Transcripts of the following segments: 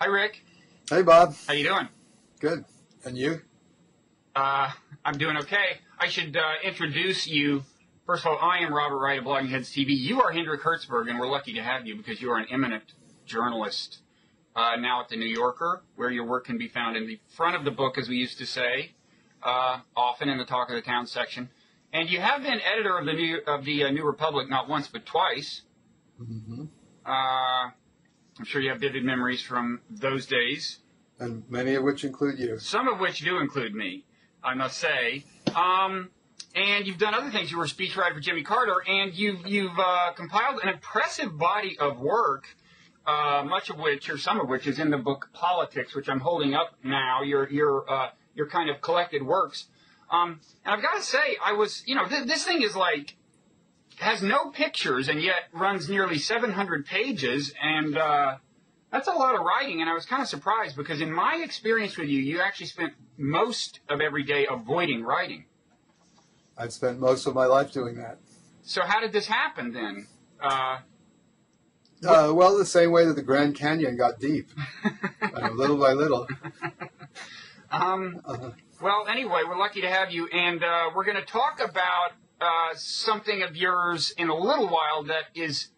Hi, Rick. Hey, Bob. How you doing? Good. And you? I'm doing okay. I should introduce you. First of all, I am Robert Wright of Blogging Heads TV. You are Hendrik Hertzberg, and we're lucky to have you because you are an eminent journalist now at The New Yorker, where your work can be found in the front of the book, as we used to say, often in the Talk of the Town section. And you have been editor of the New Republic not once but twice. Mm-hmm. I'm sure you have vivid memories from those days. And many of which include you. Some of which do include me, I must say. And you've done other things. You were a speechwriter for Jimmy Carter, and you've compiled an impressive body of work, much of which, or some of which, is in the book Politics, which I'm holding up now. Your kind of collected works. And I've got to say, this thing is like, has no pictures and yet runs nearly 700 pages, and that's a lot of writing. And I was kind of surprised because in my experience with you, you actually spent most of every day avoiding writing. I've spent most of my life doing that. So how did this happen then? Well, the same way that the Grand Canyon got deep, little by little. Well, anyway, we're lucky to have you, and we're going to talk about something of yours in a little while that is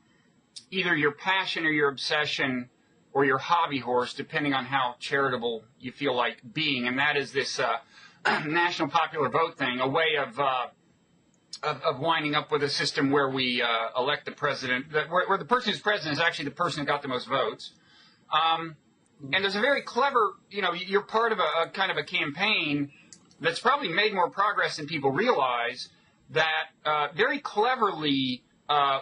either your passion or your obsession or your hobby horse, depending on how charitable you feel like being, and that is this national popular vote thing, a way of winding up with a system where we elect the president, where the person who's president is actually the person who got the most votes. And there's a very clever, you're part of a kind of a campaign that's probably made more progress than people realize, that very cleverly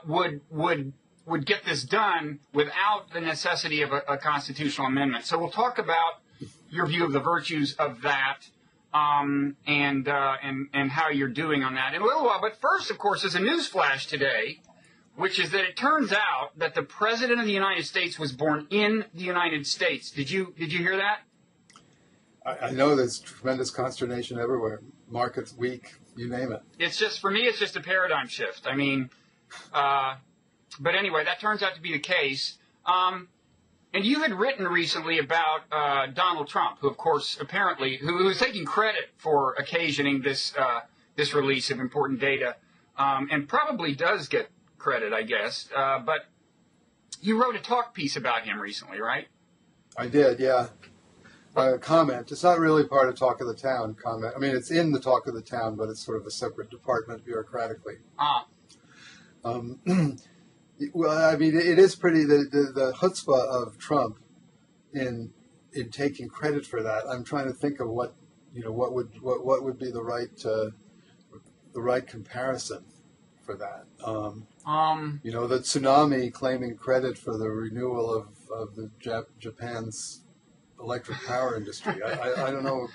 would get this done without the necessity of a constitutional amendment. So we'll talk about your view of the virtues of that, and how you're doing on that in a little while. But first, of course, there's a news flash today, which is that it turns out that the President of the United States was born in the United States. Did you hear that? I know there's tremendous consternation everywhere. Markets weak, you name it. It's just, for me, it's just a paradigm shift. I mean, but anyway, that turns out to be the case. And you had written recently about Donald Trump, who, of course, apparently, who is taking credit for occasioning this release of important data, and probably does get credit, I guess. But you wrote a talk piece about him recently, right? I did, yeah. Comment. It's not really part of Talk of the Town comment. I mean, it's in the Talk of the Town, but it's sort of a separate department bureaucratically. Well, I mean, it is pretty, the chutzpah of Trump in taking credit for that. I'm trying to think of what would be the right comparison for that. The tsunami claiming credit for the renewal of the Japan's electric power industry. I don't know.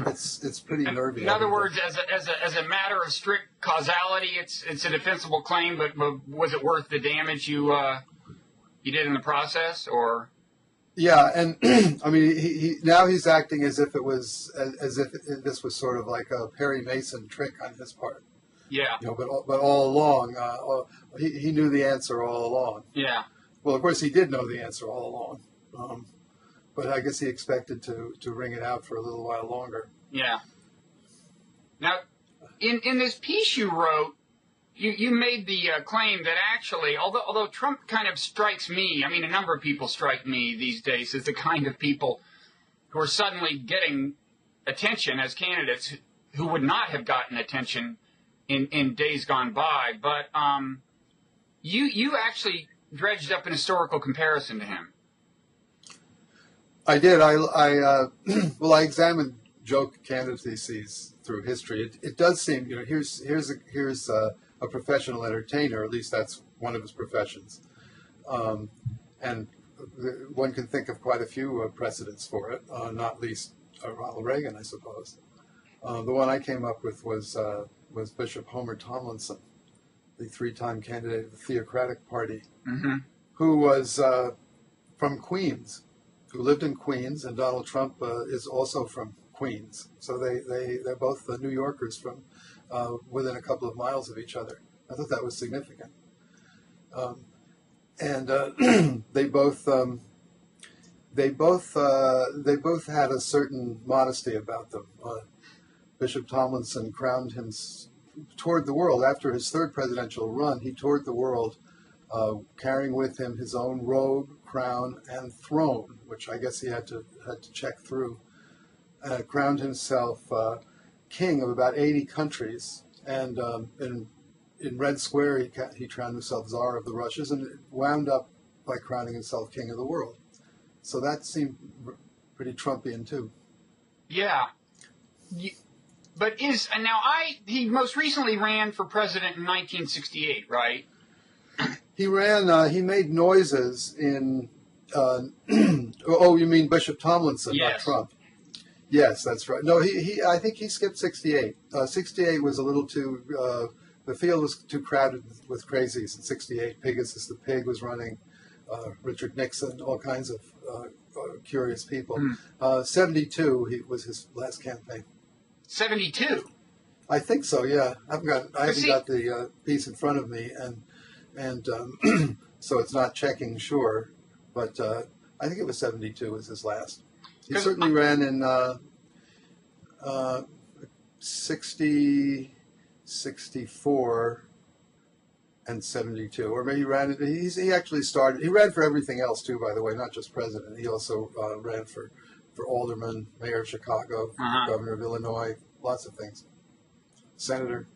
It's pretty nervy. In other words, as a matter of strict causality, it's a defensible claim, but was it worth the damage you did in the process, or? Yeah, and I mean, he's acting as if this was sort of like a Perry Mason trick on his part. Yeah. But all along, he knew the answer all along. Yeah. Well, of course, he did know the answer all along. But I guess he expected to wring it out for a little while longer. Yeah. Now, in this piece you wrote, you made the claim that actually, although Trump kind of strikes me, I mean, a number of people strike me these days as the kind of people who are suddenly getting attention as candidates who would not have gotten attention in days gone by. But you actually dredged up an historical comparison to him. I did. I examined Joe candidacies through history. It does seem, here's a professional entertainer. At least that's one of his professions, and one can think of quite a few precedents for it. Not least Ronald Reagan, I suppose. The one I came up with was Bishop Homer Tomlinson, the three-time candidate of the Theocratic Party, who was from Queens. Who lived in Queens, and Donald Trump is also from Queens. So they're both New Yorkers from within a couple of miles of each other. I thought that was significant. And they both they both had a certain modesty about them. Bishop Tomlinson crowned him, toured the world after his third presidential run. He toured the world, carrying with him his own robe, crown, and throne, which I guess he had to check through. Crowned himself king of about 80 countries, and in Red Square he crowned himself Tsar of the Russias, and wound up by crowning himself king of the world. So that seemed pretty Trumpian too. Yeah. But he most recently ran for president in 1968, right? He ran, he made noises in, oh, you mean Bishop Tomlinson, yes. Not Trump. Yes, that's right. No, I think he skipped 68. 68 was a little too, the field was too crowded with crazies in 68. Pegasus the Pig was running, Richard Nixon, all kinds of curious people. 72 was his last campaign. 72? I think so, yeah. I haven't got the piece in front of me, and so it's not checking sure, but I think it was 72 was his last. He certainly ran in 60, 64, and 72, or maybe he actually started. He ran for everything else too, by the way, not just president. He also ran for alderman, mayor of Chicago, governor of Illinois, lots of things, senator.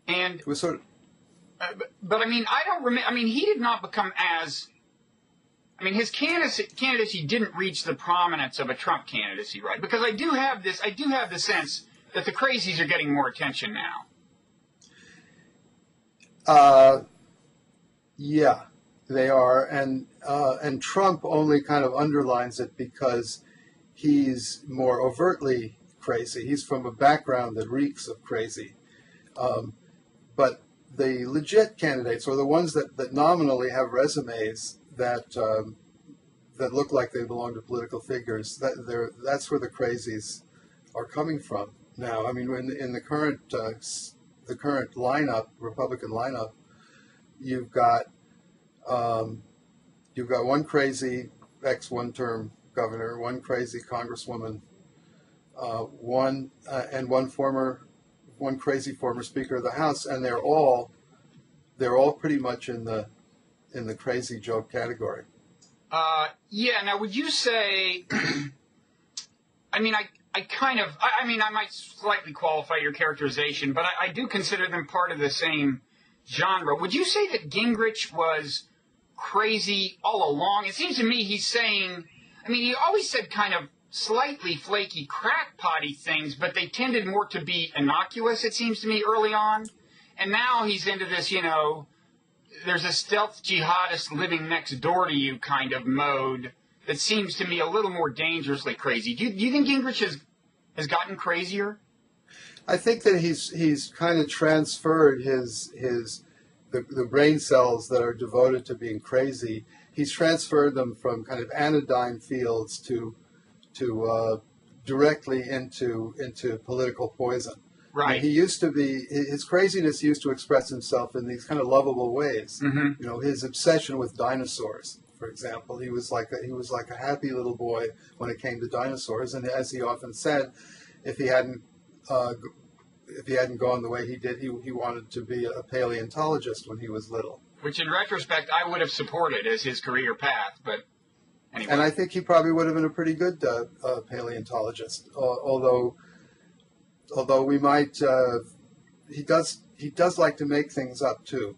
And it was sort of. But I mean, I don't remember. I mean, he did not become as. I mean, his candidacy didn't reach the prominence of a Trump candidacy, right? Because I do have the sense that the crazies are getting more attention now. Yeah, they are, and Trump only kind of underlines it because he's more overtly crazy. He's from a background that reeks of crazy. But the legit candidates, or the ones that nominally have resumes that look like they belong to political figures, that's where the crazies are coming from now. I mean, in the current lineup, Republican lineup, you've got one crazy one-term governor, one crazy congresswoman, one crazy former Speaker of the House, and they're all pretty much in the crazy joke category. Yeah. Now, would you say? I mean, I might slightly qualify your characterization, but I do consider them part of the same genre. Would you say that Gingrich was crazy all along? It seems to me he's saying. I mean, he always said kind of slightly flaky, crackpotty things, but they tended more to be innocuous, it seems to me, early on. And now he's into this, there's a stealth jihadist living next door to you kind of mode that seems to me a little more dangerously crazy. Do you think Gingrich has gotten crazier? I think that he's kind of transferred the brain cells that are devoted to being crazy. He's transferred them from kind of anodyne fields to directly into political poison. Right. And his craziness used to express himself in these kind of lovable ways. Mm-hmm. His obsession with dinosaurs, for example. He was like a happy little boy when it came to dinosaurs, and as he often said, if he hadn't gone the way he did, he wanted to be a paleontologist when he was little. Which, in retrospect, I would have supported as his career path, but anyway. And I think he probably would have been a pretty good paleontologist, although we might, he does like to make things up too.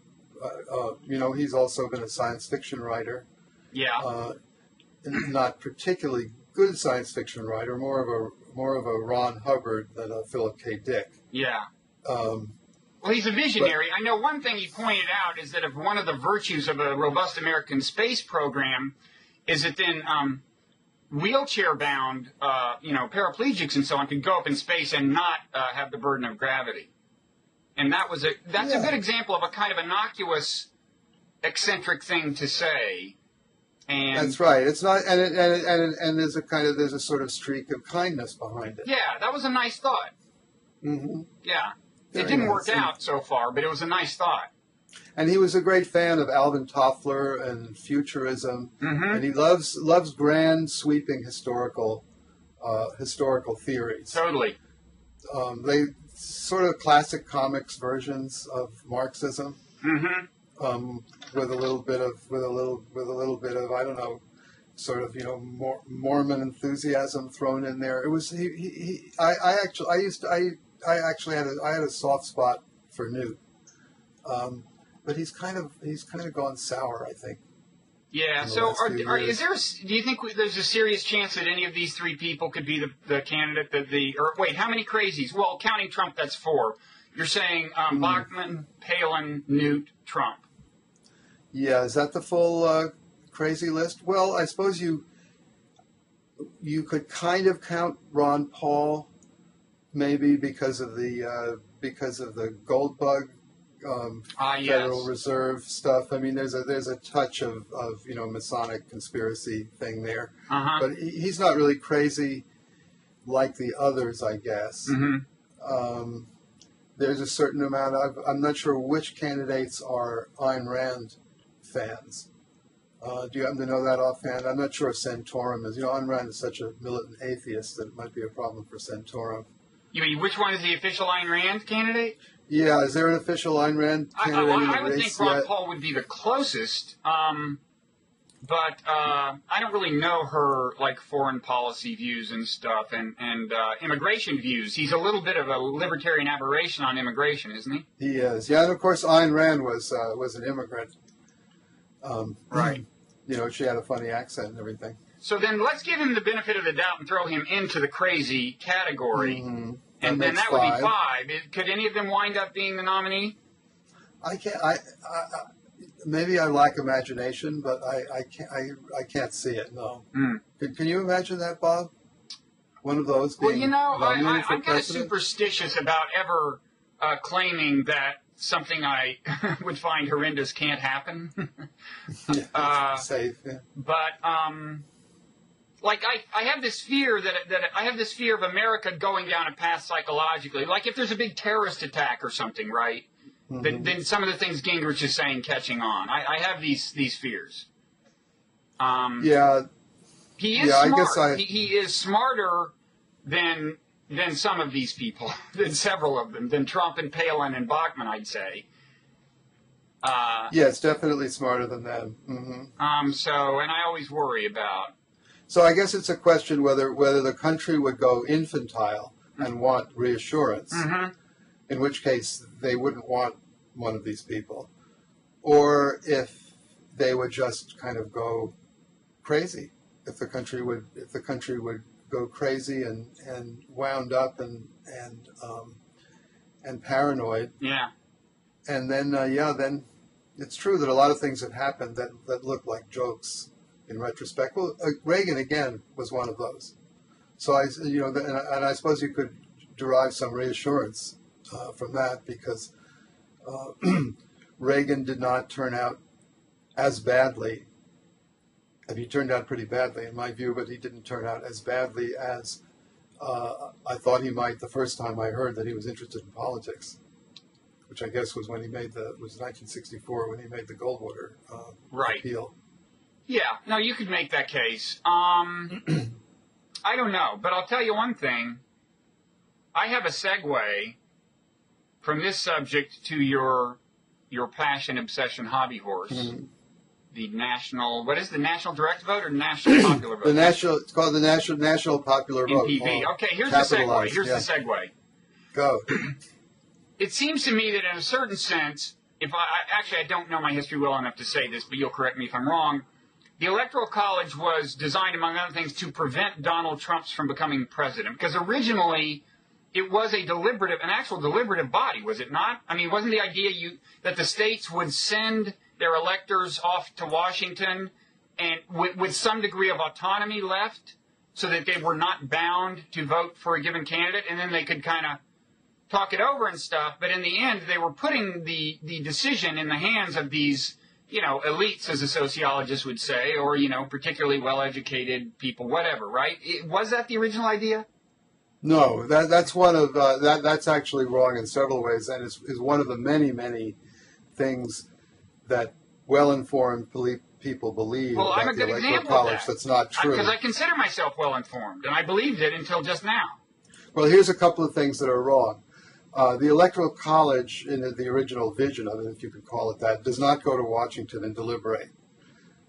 He's also been a science fiction writer. Yeah. Not particularly good science fiction writer, more of a Ron Hubbard than a Philip K. Dick. Yeah. Well, he's a visionary. I know one thing he pointed out is that if one of the virtues of a robust American space program is that then wheelchair-bound, paraplegics and so on could go up in space and not have the burden of gravity. And that's a good example of a kind of innocuous, eccentric thing to say. And that's right. It's not, and there's a sort of streak of kindness behind it. Yeah, that was a nice thought. Mm-hmm. Yeah. It didn't work out so far, but it was a nice thought. And he was a great fan of Alvin Toffler and Futurism, and he loves grand, sweeping historical theories. Totally. They sort of classic comics versions of Marxism, with a little bit of I don't know, sort of Mormon enthusiasm thrown in there. It was I actually had a soft spot for Newt, but he's kind of gone sour, I think. Yeah. So, do you think there's a serious chance that any of these three people could be the candidate wait, how many crazies? Well, counting Trump, that's 4. You're saying Bachmann, Palin, Newt, Trump. Yeah. Is that the full crazy list? Well, I suppose you could kind of count Ron Paul, maybe because of the gold bug. Federal Reserve stuff. I mean, there's a touch of Masonic conspiracy thing there, but he's not really crazy like the others, I guess. There's a certain amount I'm not sure which candidates are Ayn Rand fans. Do you happen to know that offhand? I'm not sure if Santorum is. Ayn Rand is such a militant atheist that it might be a problem for Santorum. You mean which one is the official Ayn Rand candidate? Yeah, is there an official Ayn Rand candidate in the race? I would think Ron Paul would be the closest, but I don't really know her foreign policy views and stuff, and immigration views. He's a little bit of a libertarian aberration on immigration, isn't he? He is, yeah. And of course, Ayn Rand was an immigrant. Right. She had a funny accent and everything. So then let's give him the benefit of the doubt and throw him into the crazy category. And then that would be 5. Could any of them wind up being the nominee? I can't. Maybe I lack imagination, but I can't see it. No. Can you imagine that, Bob? One of those being nominated for I'm kind of superstitious about ever claiming that something I would find horrendous can't happen. Safe. Yeah. But I have this fear that I have this fear of America going down a path psychologically. Like if there's a big terrorist attack or something, right? Then some of the things Gingrich is saying catching on. I have these fears. He is smart. He is smarter than some of these people, than several of them, than Trump and Palin and Bachmann, I'd say. Yes, definitely smarter than them. And I always worry about. So I guess it's a question whether the country would go infantile and want reassurance, in which case they wouldn't want one of these people, or if they would just kind of go crazy. If the country would go crazy and wound up and paranoid. Yeah. And then then it's true that a lot of things have happened that look like jokes in retrospect. Well, Reagan again was one of those. So and I suppose you could derive some reassurance from that because Reagan did not turn out as badly. He turned out pretty badly in my view, but he didn't turn out as badly as I thought he might the first time I heard that he was interested in politics, which I guess was when he made was 1964 when he made the Goldwater appeal. Yeah, no, you could make that case. I don't know, but I'll tell you one thing. I have a segue from this subject to your passion, obsession, hobby horse. The national, what is the national direct vote or national popular vote? It's called the national popular vote. NPV. Okay, here's the segue. Here's the segue. Go. It seems to me that in a certain sense, I don't know my history well enough to say this, but you'll correct me if I'm wrong. The Electoral College was designed, among other things, to prevent Donald Trump from becoming president. Because originally, it was an actual deliberative body, was it not? I mean, wasn't the idea that the states would send their electors off to Washington and with some degree of autonomy left so that they were not bound to vote for a given candidate, and then they could kind of talk it over and stuff. But in the end, they were putting the decision in the hands of these, elites, as a sociologist would say, or, particularly well-educated people, whatever, right? Was that the original idea? No, that's one of that's actually wrong in several ways, and is one of the many, many things that well-informed people believe Well, I'm a about the good Electoral example of College that. that's not true. Because I consider myself well-informed, and I believed it until just now. Well, here's a couple of things that are wrong. The Electoral College, in the original vision of it, if you could call it that, does not go to Washington and deliberate.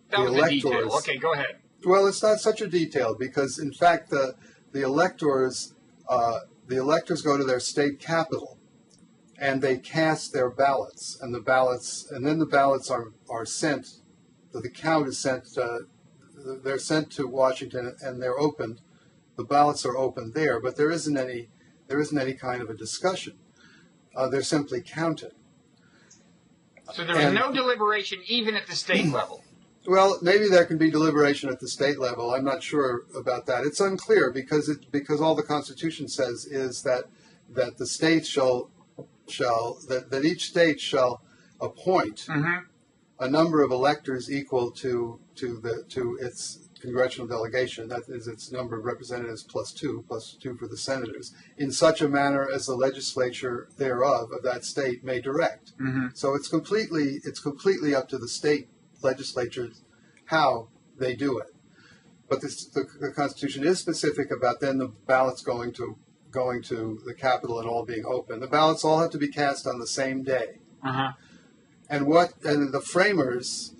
That was a detail. Okay, go ahead. Well, it's not such a detail because, in fact, the electors go to their state capital, and they cast their ballots, and then the ballots are sent. The count is sent. They're sent to Washington, and they're opened. The ballots are opened there, but there isn't any kind of a discussion. They're simply counted. So there was no deliberation even at the state level. Well, maybe there can be deliberation at the state level. I'm not sure about that. It's unclear because all the Constitution says is that the states that each state shall appoint a number of electors equal to its congressional delegation. That is its number of representatives plus two for the senators, in such a manner as the legislature thereof of that state may direct. So it's completely up to the state legislatures how they do it. But the Constitution is specific about then the ballots going to the Capitol and all being open. The ballots all have to be cast on the same day. And what the framers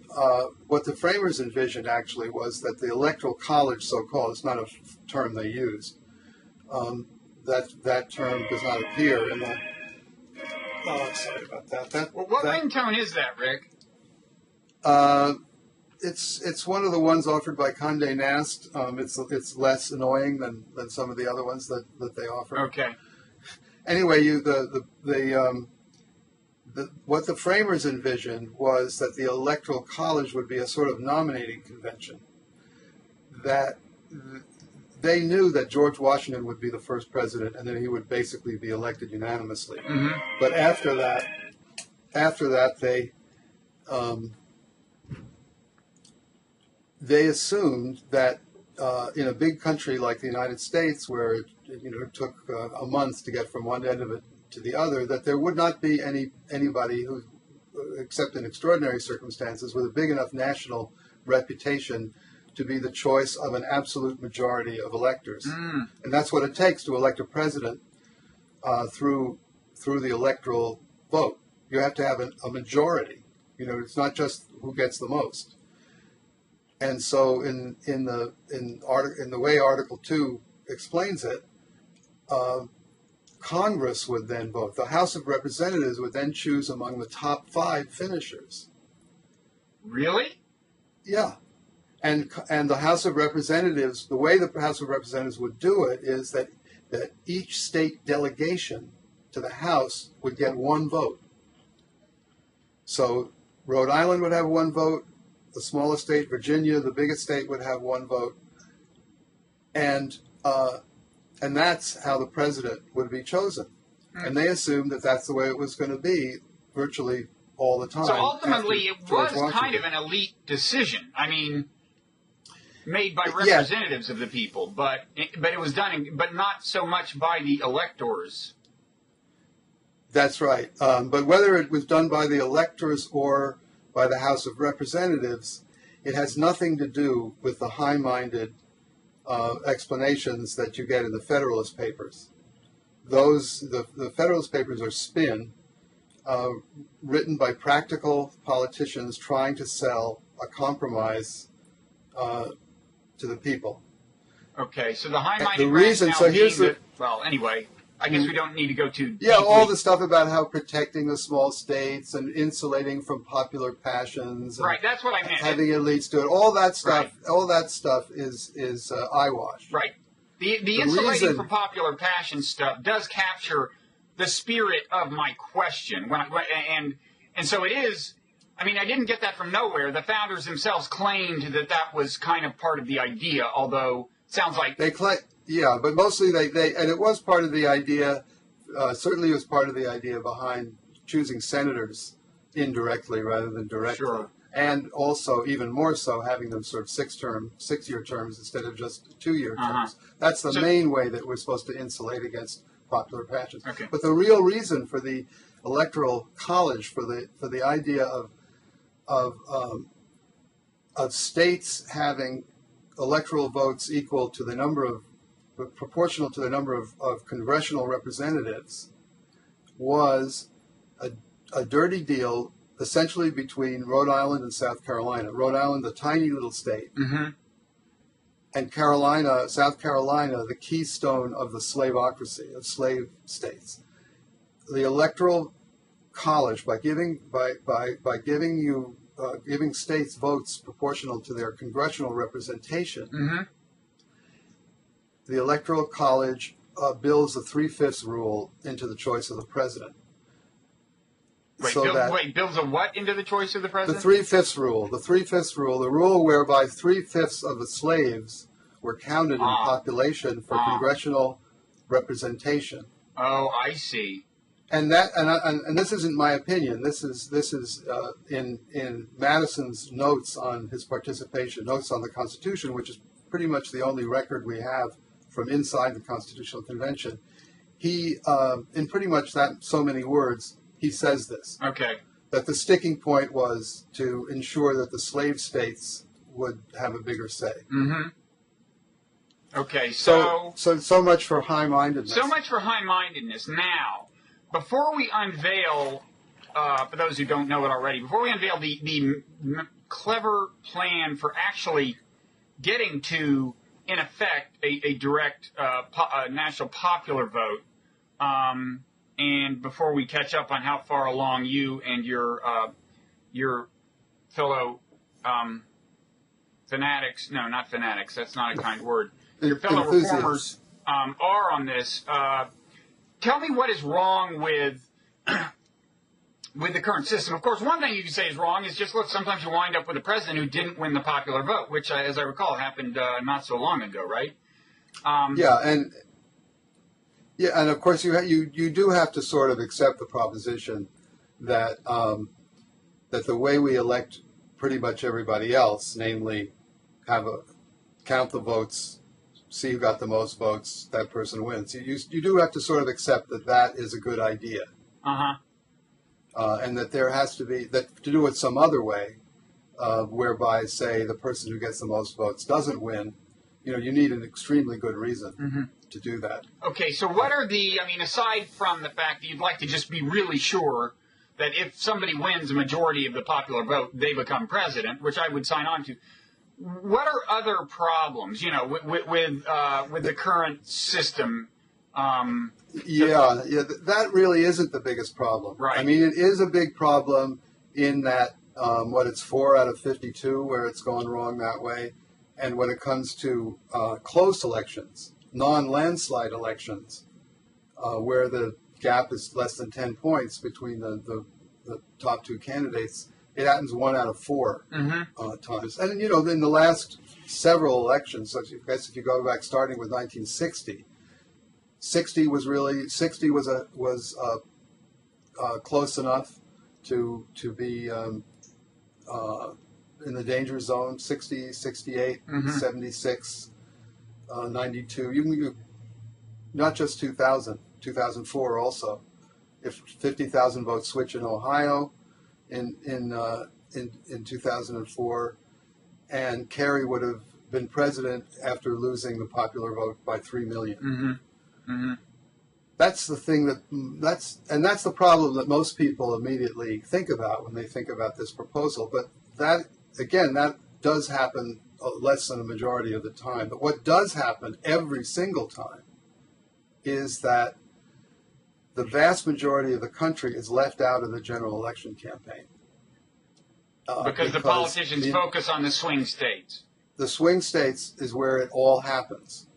envisioned actually was that the Electoral College, so-called, it's not a term they used. That term does not appear in the. Oh, sorry about that. What ringtone is that, Rick? It's one of the ones offered by Condé Nast. It's less annoying than some of the other ones that they offer. Okay. Anyway, what the framers envisioned was that the Electoral College would be a sort of nominating convention. That they knew that George Washington would be the first president, and that he would basically be elected unanimously. But after that, they assumed that in a big country like the United States, where it took a month to get from one end of it to the other, that there would not be anybody who, except in extraordinary circumstances, with a big enough national reputation to be the choice of an absolute majority of electors. And that's what it takes to elect a president through the electoral vote. You have to have a majority. It's not just who gets the most. And so in the way Article 2 explains it, Congress would then vote. The House of Representatives would then choose among the top 5 finishers. Really? Yeah. And the House of Representatives, the way the House of Representatives would do it is that each state delegation to the House would get 1 vote. So Rhode Island would have 1 vote. The smallest state, Virginia, the biggest state, would have 1 vote. And that's how the president would be chosen. And they assumed that that's the way it was going to be virtually all the time. So ultimately, it was kind of an elite decision. I mean, made by representatives of the people, but it was done, but not so much by the electors. That's right. But whether it was done by the electors or by the House of Representatives, it has nothing to do with the high-minded explanations that you get in the Federalist Papers. The Federalist Papers are spin, written by practical politicians trying to sell a compromise to the people. Okay, so the high-minded rationale well, anyway, I guess we don't need to go too deeply. Yeah, all the stuff about how protecting the small states and insulating from popular passions. Right, that's what I meant. Having elites do it. All that stuff is eyewash. Right. The insulating from popular passion stuff does capture the spirit of my question. And so it is. I mean, I didn't get that from nowhere. The founders themselves claimed that was kind of part of the idea, although it sounds like they claim. Yeah, but mostly they and it was part of the idea. Certainly, it was part of the idea behind choosing senators indirectly rather than directly, sure. And also even more so having them serve 6-year terms instead of just 2-year terms. That's the main way that we're supposed to insulate against popular passions. Okay. But the real reason for the electoral college for the idea of states having electoral votes equal to the number of proportional to the number of congressional representatives was a dirty deal essentially between Rhode Island and South Carolina. Rhode Island, a tiny little state, and South Carolina, the keystone of the slavocracy, of slave states. The electoral college, by giving states votes proportional to their congressional representation, the electoral college builds the 3/5 rule into the choice of the president. Builds a what into the choice of the president? The 3/5 rule. The 3/5 rule, the rule whereby 3/5 of the slaves were counted in population for congressional representation. Oh, I see. And this isn't my opinion. This is in Madison's notes on his participation, notes on the Constitution, which is pretty much the only record we have from inside the Constitutional Convention. He, in pretty much so many words, he says this. Okay. That the sticking point was to ensure that the slave states would have a bigger say. Okay, so much for high-mindedness. So much for high-mindedness. Now, before we unveil, for those who don't know it already, before we unveil the clever plan for actually getting to, in effect, a direct national popular vote, and before we catch up on how far along you and your fellow fanatics, no, not fanatics, that's not a kind word, your fellow reformers are on this, tell me what is wrong with the current system. Of course, one thing you can say is wrong is just, look, sometimes you wind up with a president who didn't win the popular vote, which, as I recall, happened not so long ago, right? And of course you do have to sort of accept the proposition that that the way we elect pretty much everybody else, namely count the votes, see who got the most votes, that person wins. You do have to sort of accept that is a good idea. And that there has to be, that to do it some other way, whereby, say, the person who gets the most votes doesn't win, you need an extremely good reason to do that. Okay, so what are aside from the fact that you'd like to just be really sure that if somebody wins a majority of the popular vote, they become president, which I would sign on to, what are other problems, with the current system? That really isn't the biggest problem. Right. I mean, it is a big problem in that, it's 4 out of 52 where it's gone wrong that way. And when it comes to close elections, non-landslide elections, where the gap is less than 10 points between the top two candidates, it happens 1 out of 4 times. And, in the last several elections, so I guess if you go back starting with 1960, 60 was close enough to be in the danger zone. 60, 68, 76, 92. You not just 2000, 2004 also. If 50,000 votes switch in Ohio in 2004, and Kerry would have been president after losing the popular vote by 3 million. That's the thing that's the problem that most people immediately think about when they think about this proposal. But that does happen less than a majority of the time. But what does happen every single time is that the vast majority of the country is left out of the general election campaign. Because the politicians focus on the swing states. The swing states is where it all happens.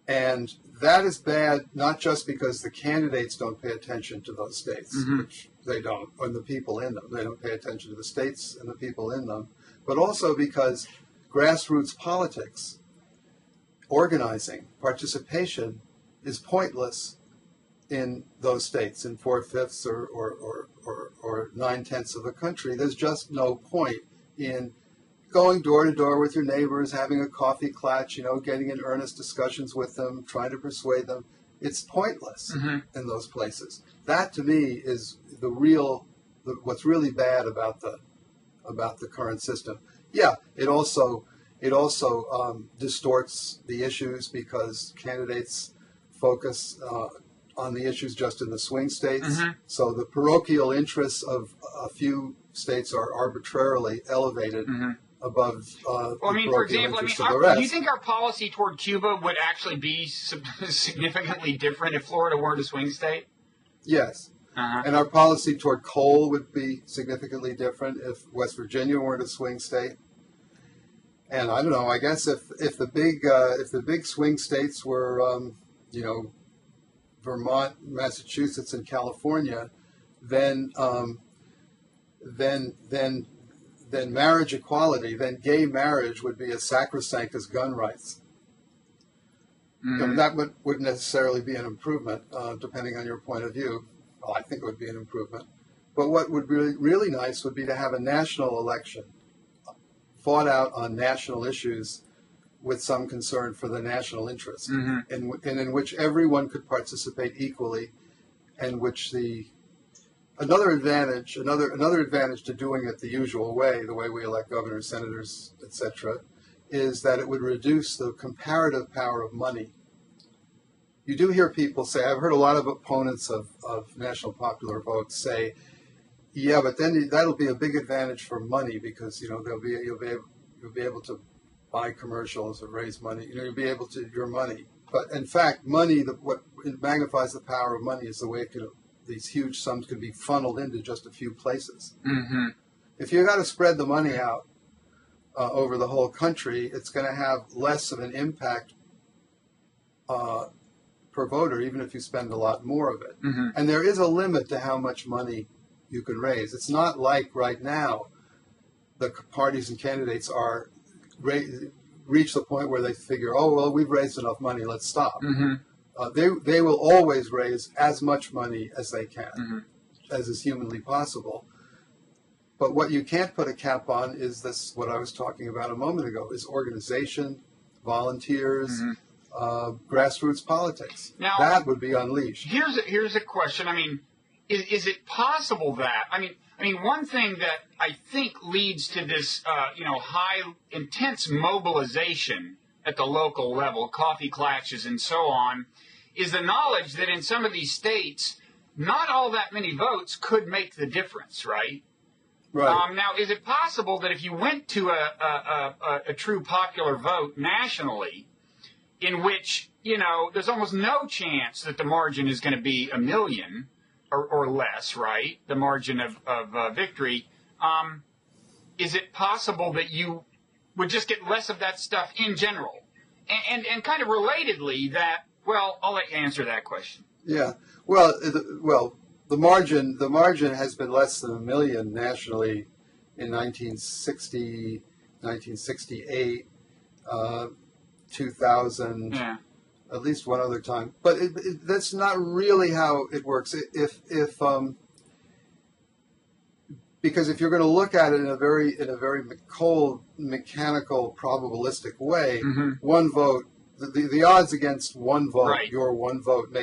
And that is bad, not just because the candidates don't pay attention to those states, which they don't, and the people in them. They don't pay attention to the states and the people in them, but also because grassroots politics, organizing, participation is pointless in those states, in 4/5 or 9/10 of the country. There's just no point in going door to door with your neighbors, having a coffee klatch, getting in earnest discussions with them, trying to persuade them. It's pointless in those places. That to me is what's really bad about the current system. Yeah, it also distorts the issues because candidates focus on the issues just in the swing states. So the parochial interests of a few states are arbitrarily elevated above well, I mean, for example, do you think our policy toward Cuba would actually be significantly different if Florida weren't a swing state? Yes. And our policy toward coal would be significantly different if West Virginia weren't a swing state. And I don't know. I guess if the big swing states were, Vermont, Massachusetts, and California, then marriage equality, then gay marriage would be as sacrosanct as gun rights. That wouldn't necessarily be an improvement, depending on your point of view. Well, I think it would be an improvement. But what would be really nice would be to have a national election fought out on national issues with some concern for the national interest, and in which everyone could participate equally, and which another advantage to doing it the usual way, the way we elect governors, senators, etc., is that it would reduce the comparative power of money. You do hear people say, I've heard a lot of opponents of national popular vote say, yeah, but then that'll be a big advantage for money because you'll be able to buy commercials or raise money. You'll be able to your money. But in fact, money, what magnifies the power of money is the way these huge sums can be funneled into just a few places. If you got to spread the money out over the whole country, it's going to have less of an impact per voter, even if you spend a lot more of it. And there is a limit to how much money you can raise. It's not like right now the parties and candidates are reach the point where they figure, oh, well, we've raised enough money, let's stop. They will always raise as much money as they can, as is humanly possible. But what you can't put a cap on is this, what I was talking about a moment ago, is organization, volunteers, grassroots politics. Now, that would be unleashed. Here's a question. I mean, is it possible that, I mean, one thing that I think leads to this, high, intense mobilization at the local level, coffee clashes and so on, is the knowledge that in some of these states, not all that many votes could make the difference, right? Right. Now, is it possible that if you went to a true popular vote nationally, in which, there's almost no chance that the margin is going to be 1 million or less, right? The margin of victory. Is it possible that you would just get less of that stuff in general? And kind of relatedly that, well, I'll let you answer that question. Yeah. Well, the margin has been less than 1 million nationally in 1960, 1968, 2000, at least one other time. But that's not really how it works. Because if you're going to look at it in a very cold, mechanical, probabilistic way, one vote, the odds against one vote, right, your one vote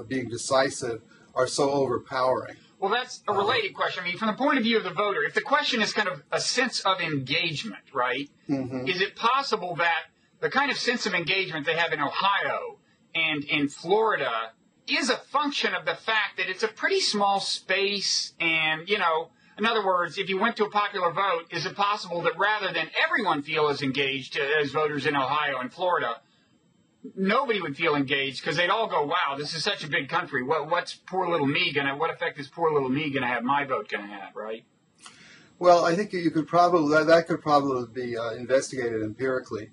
being decisive, are so overpowering. Well, that's a related question. I mean, from the point of view of the voter, if the question is kind of a sense of engagement, right, is it possible that the kind of sense of engagement they have in Ohio and in Florida is a function of the fact that it's a pretty small space and, in other words, if you went to a popular vote, is it possible that rather than everyone feel as engaged as voters in Ohio and Florida, nobody would feel engaged because they'd all go, wow, this is such a big country. What effect is poor little me going to have, my vote going to have, right? Well, I think you could that could probably be investigated empirically.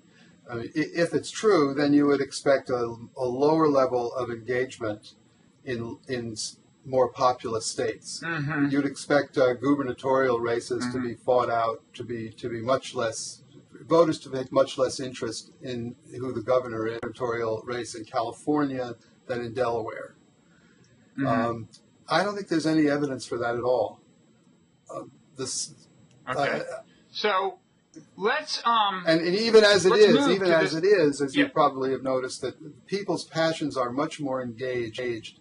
I mean, if it's true, then you would expect a lower level of engagement in more populous states. You'd expect gubernatorial races to be fought out, to be much less, voters to take much less interest in who the governor is, gubernatorial race in California than in Delaware. I don't think there's any evidence for that at all. So let's And even as it is, as Yeah. you probably have noticed, that people's passions are much more engaged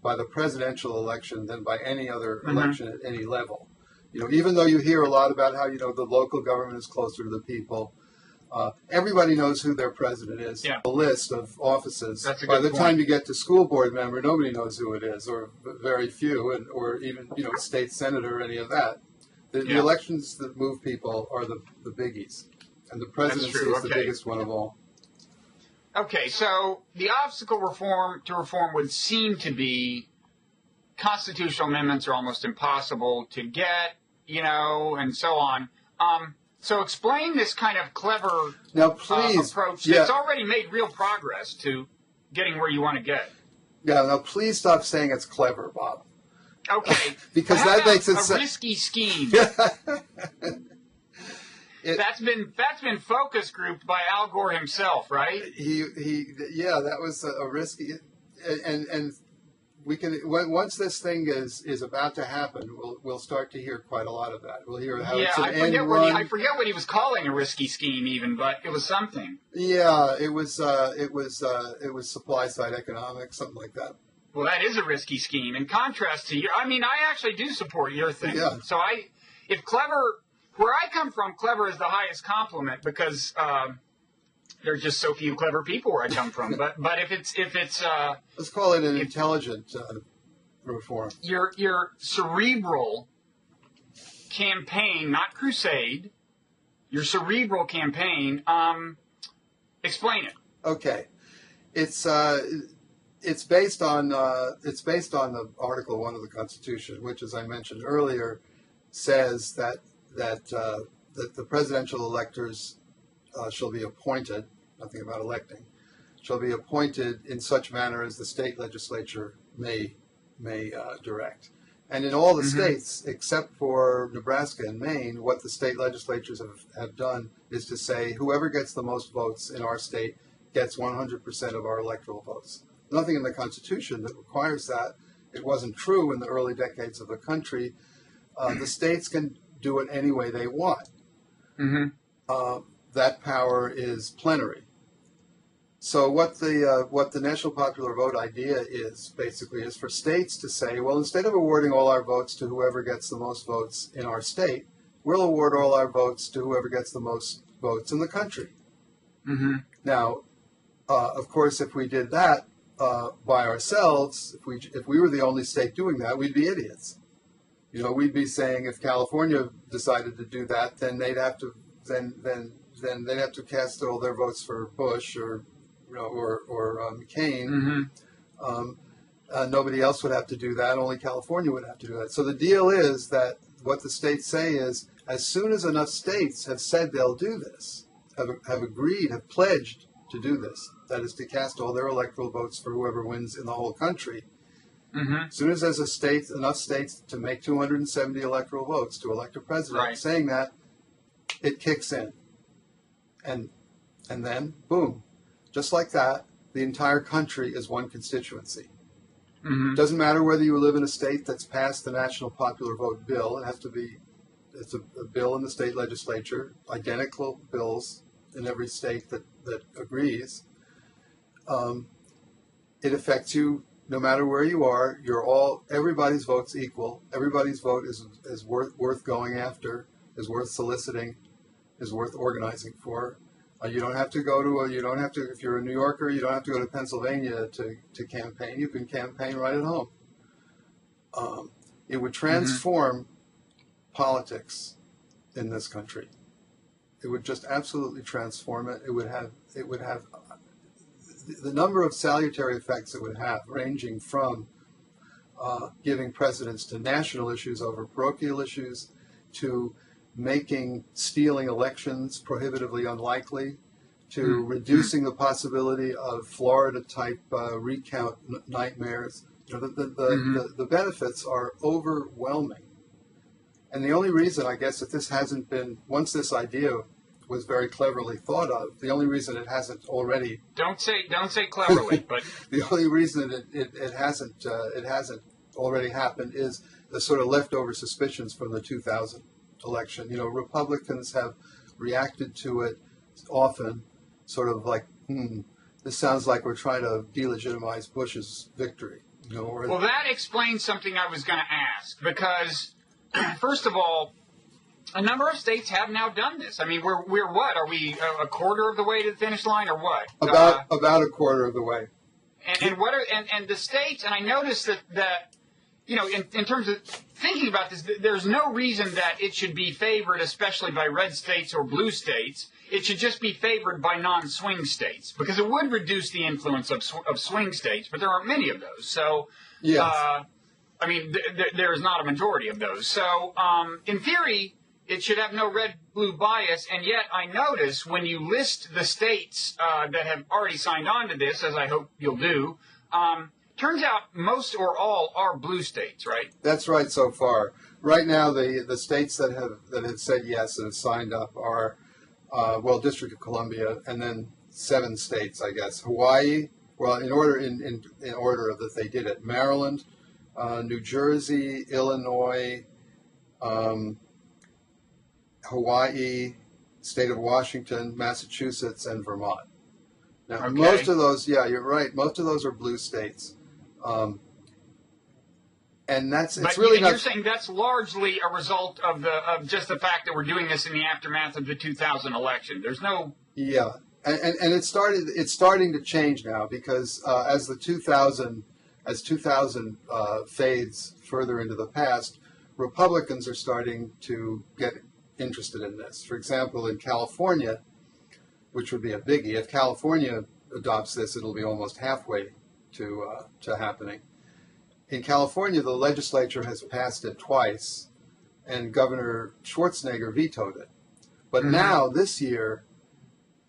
by the presidential election than by any other election at any level. Even though you hear a lot about how the local government is closer to the people, everybody knows who their president is. Yeah. The list of offices. That's a By good the point. time you get to school board member, nobody knows who it is, or very few, or even state senator or any of that. The Yeah. elections that move people are the biggies, and the presidency true. is the Okay. biggest one of all. Okay, so the obstacle to reform would seem to be constitutional amendments are almost impossible to get, and so on. So explain this kind of clever Now, please, approach yeah. that's already made real progress to getting where you want to get. Yeah, now please stop saying it's clever, Bob. Okay, Because how that about makes it a so- risky scheme. It- That's been focus grouped by Al Gore himself, right? that was a risky, and we can once this thing is about to happen, we'll start to hear quite a lot of that. We'll hear how it's an end run. I forget what he was calling a risky scheme, even, but it was something. Yeah, it was supply side economics, something like that. Well, that is a risky scheme. In contrast to your, I actually do support your thing. Yeah. So if clever, where I come from, clever is the highest compliment because there's just so few clever people where I come from. But if it's Let's call it an intelligent reform. your cerebral campaign, not crusade, your cerebral campaign. Explain it. Okay, it's based on the Article 1 of the Constitution, which, as I mentioned earlier, says that the presidential electors shall be appointed. Nothing about electing. Shall be appointed in such manner as the state legislature may direct. And in all the states, except for Nebraska and Maine, what the state legislatures have done is to say whoever gets the most votes in our state gets 100% of our electoral votes. Nothing in the Constitution that requires that. It wasn't true in the early decades of the country. The states can do it any way they want. That power is plenary. So what the national popular vote idea is basically is for states to say, well, instead of awarding all our votes to whoever gets the most votes in our state, we'll award all our votes to whoever gets the most votes in the country. Now, of course, if we did that by ourselves, if we were the only state doing that, we'd be idiots. We'd be saying if California decided to do that, then they'd have to they'd have to cast all their votes for Bush or McCain. Nobody else would have to do that. Only California would have to do that. So the deal is that what the states say is, as soon as enough states have said they'll do this, have agreed, have pledged to do this, that is to cast all their electoral votes for whoever wins in the whole country. As soon as there's enough states to make 270 electoral votes to elect a president, Right. saying that, it kicks in. And then, boom, just like that, the entire country is one constituency. It doesn't matter whether you live in a state that's passed the national popular vote bill. It's a bill in the state legislature, identical bills in every state that agrees. It affects you no matter where you are. Everybody's vote's equal. Everybody's vote is worth going after, is worth soliciting, is worth organizing for. You don't have to if you're a New Yorker, you don't have to go to Pennsylvania to campaign. You can campaign right at home. It would transform politics in this country. It would just absolutely transform it. It would have the number of salutary effects it would have, ranging from giving precedence to national issues over parochial issues, to making stealing elections prohibitively unlikely, to reducing the possibility of Florida-type recount nightmares. The benefits are overwhelming. And the only reason, I guess, that this hasn't been, once this idea was very cleverly thought of, the only reason it hasn't already... Don't say cleverly, but... The only reason it hasn't already happened is the sort of leftover suspicions from the 2000 election. Republicans have reacted to it often, sort of like, this sounds like we're trying to delegitimize Bush's victory. Well, that explains something I was going to ask, because, first of all, a number of states have now done this. I mean, we're what? Are we a quarter of the way to the finish line, or what? About a quarter of the way. And what are and the states? And I noticed that in terms of thinking about this, there's no reason that it should be favored, especially by red states or blue states. It should just be favored by non-swing states, because it would reduce the influence of swing states. But there aren't many of those, so. Yes. I mean, there is not a majority of those. So, in theory, it should have no red-blue bias, and yet I notice when you list the states that have already signed on to this, as I hope you'll do, turns out most or all are blue states, right? That's right so far. Right now, the states that have said yes and have signed up are, District of Columbia, and then 7 states, I guess. Hawaii, well, in order that they did it. Maryland, New Jersey, Illinois, Hawaii, state of Washington, Massachusetts, and Vermont. Now, Okay. Most of those, yeah, you're right. Most of those are blue states, and it's really not. You're saying that's largely a result of just the fact that we're doing this in the aftermath of the 2000 election. There's no. Yeah, and it's starting to change now, because as 2000 fades further into the past, Republicans are starting to get interested in this. For example, in California, which would be a biggie. If California adopts this, it'll be almost halfway to happening. In California, the legislature has passed it twice, and Governor Schwarzenegger vetoed it. But now, this year,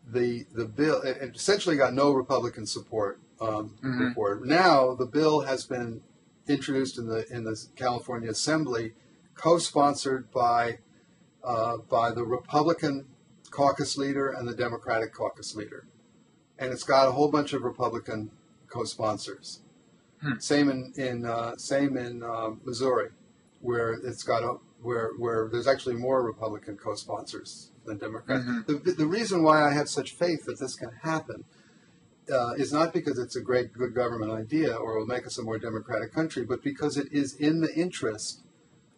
the bill, it essentially got no Republican support before. Now, the bill has been introduced in the California Assembly, co-sponsored by the Republican caucus leader and the Democratic caucus leader, and it's got a whole bunch of Republican co-sponsors. Same in Missouri, where it's got where there's actually more Republican co-sponsors than Democrats. The reason why I have such faith that this can happen is not because it's a good government idea or will make us a more democratic country, but because it is in the interest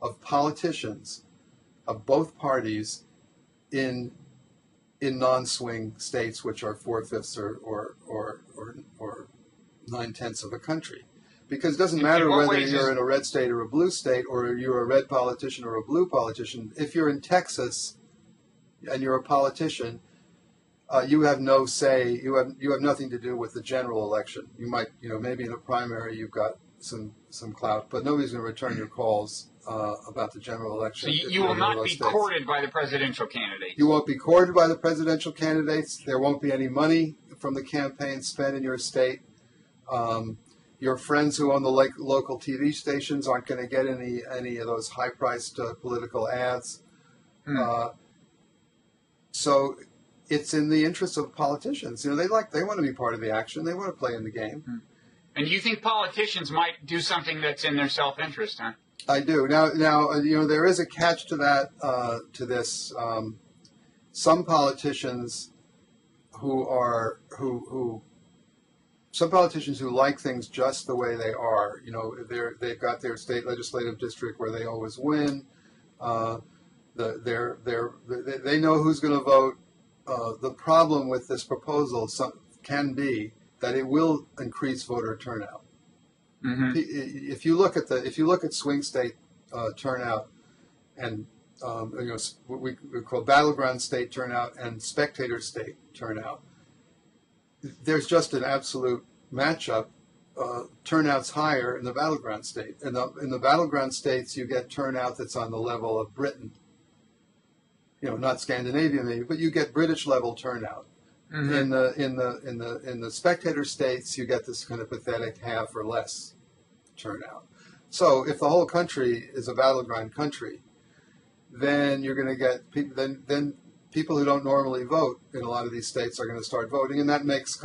of politicians of both parties in non-swing states, which are 4/5 or 9/10 of the country. Because it doesn't matter whether you're in a red state or a blue state, or you're a red politician or a blue politician. If you're in Texas and you're a politician, you have no say. You have nothing to do with the general election. You might, maybe in a primary you've got some clout, but nobody's going to return your calls about the general election. So you will not be courted by the presidential candidates. You won't be courted by the presidential candidates. There won't be any money from the campaign spent in your state. Your friends who own the local TV stations aren't going to get any of those high-priced political ads. So it's in the interest of politicians. They want to be part of the action. They want to play in the game. And you think politicians might do something that's in their self-interest, huh? I do. Now, there is a catch to that. To this, some politicians some politicians who like things just the way they are. They've got their state legislative district where they always win. They know who's going to vote. The problem with this proposal can be that it will increase voter turnout. If you look at swing state turnout and what we call battleground state turnout and spectator state turnout, there's just an absolute matchup. Turnout's higher in the battleground state. In the battleground states, you get turnout that's on the level of Britain. Not Scandinavian maybe, but you get British level turnout. In the spectator states, you get this kind of pathetic half or less turnout. So if the whole country is a battleground country, then you're going to get then people who don't normally vote in a lot of these states are going to start voting, and that makes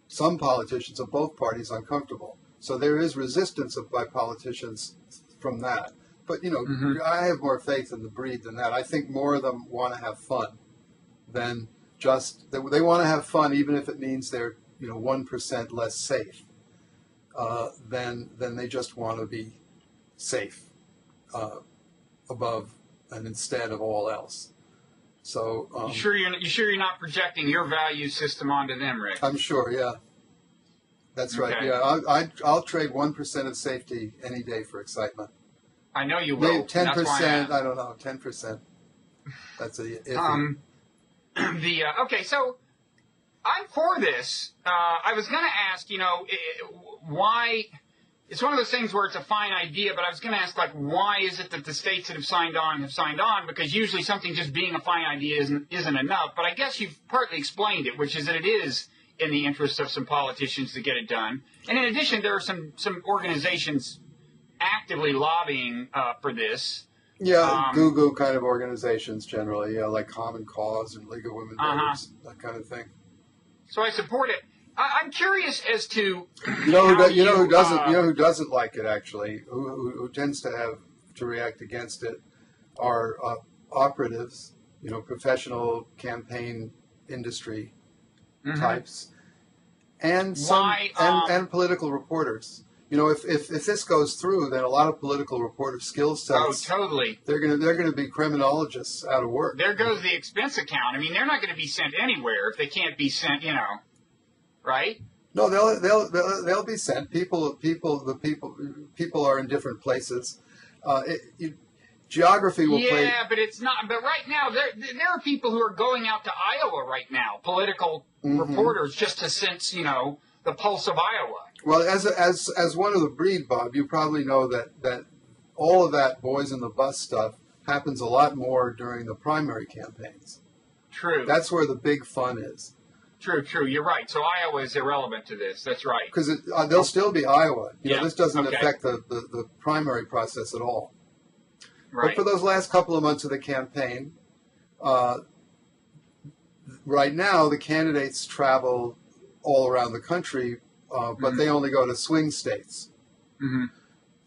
some politicians of both parties uncomfortable. So there is resistance by politicians from that. But I have more faith in the breed than that. I think more of them want to have fun. than just they want to have fun, even if it means they're 1% less safe. Then they just want to be safe above and instead of all else. So you sure you're not projecting your value system onto them, Rick? I'm sure, yeah. That's right. Okay. Yeah, I'll trade 1% of safety any day for excitement. I know you will. Maybe 10%. I don't know. 10%. That's a iffy. Okay, so I'm for this. I was going to ask, why. It's one of those things where it's a fine idea, but I was going to ask, why is it that the states that have signed on? Because usually something just being a fine idea isn't enough. But I guess you've partly explained it, which is that it is in the interest of some politicians to get it done. And in addition, there are some organizations actively lobbying for this. Yeah, goo-goo kind of organizations generally, like Common Cause and League of Women Voters, that kind of thing. So I support it. I'm curious as to who doesn't like it actually, who tends to react against it, are operatives, professional campaign industry types, and and political reporters. If this goes through, then a lot of political reporter skill sets. Oh, totally. They're gonna be criminologists out of work. There goes the expense account. I mean, they're not going to be sent anywhere if they can't be sent. Right? No, they'll be sent. People are in different places. Geography will play. Yeah, but it's not. But right now, there are people who are going out to Iowa right now, political reporters, just to sense, the pulse of Iowa. Well, as one of the breed, Bob, you probably know that all of that boys in the bus stuff happens a lot more during the primary campaigns. True. That's where the big fun is. True. You're right. So Iowa is irrelevant to this. That's right. Because they'll still be Iowa. This doesn't affect the primary process at all. Right. But for those last couple of months of the campaign, right now the candidates travel all around the country, but they only go to swing states. Mm-hmm.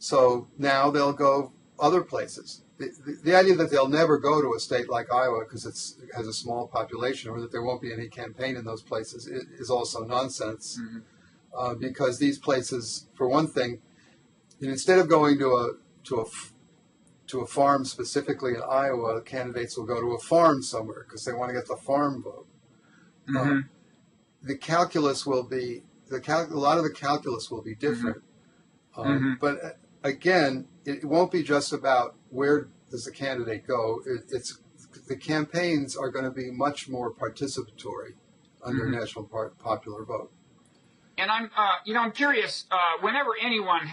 So now they'll go other places. The idea that they'll never go to a state like Iowa because it has a small population, or that there won't be any campaign in those places, is also nonsense. Mm-hmm. Because these places, for one thing, instead of going to a farm specifically in Iowa, candidates will go to a farm somewhere because they want to get the farm vote. Mm-hmm. The calculus will be a lot of the calculus will be different. But again, it won't be just about where does the candidate go. It's the campaigns are going to be much more participatory under national popular vote. And I'm curious. Whenever anyone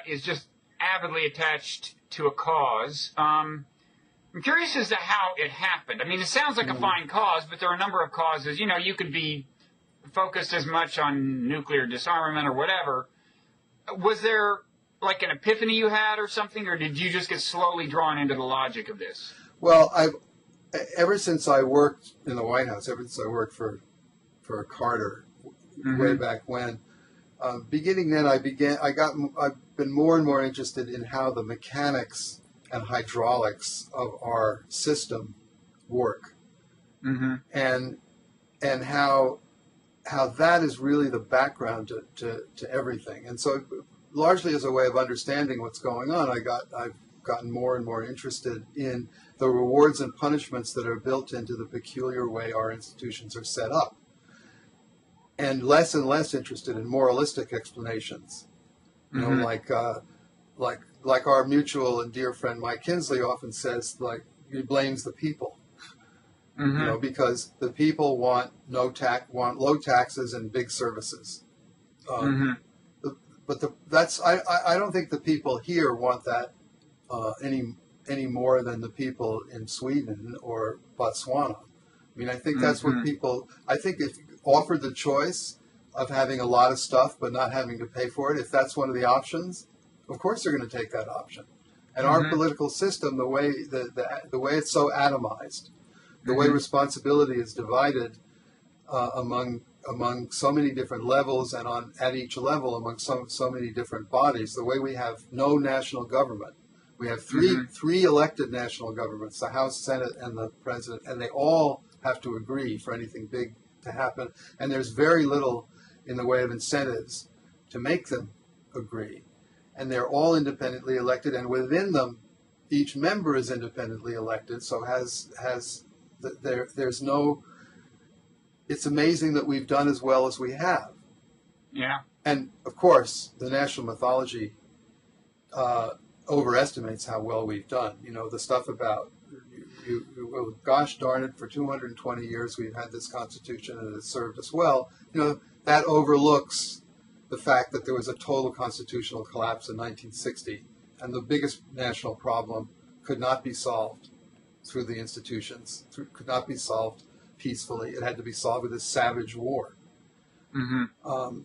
is just avidly attached to a cause, I'm curious as to how it happened. I mean, it sounds like a fine cause, but there are a number of causes. You could be focused as much on nuclear disarmament or whatever. Was there like an epiphany you had or something, or did you just get slowly drawn into the logic of this? Well, ever since I worked in the White House, ever since I worked for Carter, way back when, beginning then I've been more and more interested in how the mechanics and hydraulics of our system work, and how that is really the background to everything. And so, largely as a way of understanding what's going on, I've gotten more and more interested in the rewards and punishments that are built into the peculiar way our institutions are set up, and less interested in moralistic explanations. Like our mutual and dear friend Mike Kinsley often says, he blames the people. Because the people want low taxes and big services. But I don't think the people here want that any more than the people in Sweden or Botswana. I mean, I think that's what people. I think if offered the choice of having a lot of stuff but not having to pay for it, if that's one of the options, of course they're going to take that option. And our political system, the way it's so atomized, the way responsibility is divided among so many different levels, and at each level among so many different bodies, the way we have no national government. We have three elected national governments, the House, Senate, and the President, and they all have to agree for anything big to happen. And there's very little in the way of incentives to make them agree. And they're all independently elected, and within them, each member is independently elected. So there's no. It's amazing that we've done as well as we have. Yeah. And of course, the national mythology overestimates how well we've done. You know, the stuff about, well, gosh darn it, for 220 years we've had this Constitution and it's served us well. You know, that overlooks the fact that there was a total constitutional collapse in 1960, and the biggest national problem could not be solved through the institutions, could not be solved peacefully. It had to be solved with a savage war. Mm-hmm.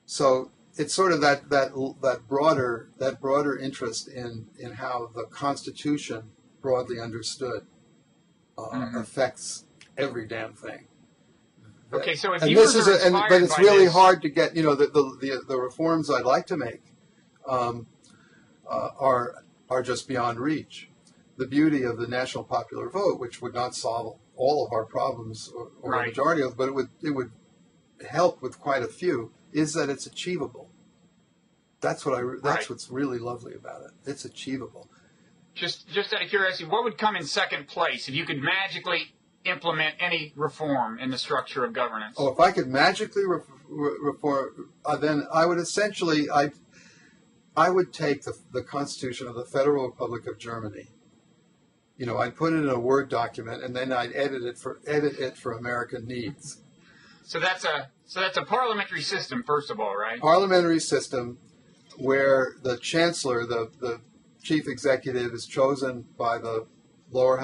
So it's sort of that broader interest in how the Constitution, broadly understood, affects every damn thing. Okay, so if and you this were is inspired but it's by really this, hard to get. You know, the reforms I'd like to make are just beyond reach. The beauty of the national popular vote, which would not solve all of our problems or right. the majority of, but it would help with quite a few, is that it's achievable. That's right. what's really lovely about it. It's achievable. Just out of curiosity, what would come in second place if you could magically implement any reform in the structure of governance? Oh, if I could magically reform, then I would essentially, I would take the Constitution of the Federal Republic of Germany. You know, I'd put it in a Word document, and then I'd edit it for American needs. So that's a parliamentary system, first of all, right? Parliamentary system where the chancellor, the chief executive, is chosen by the lower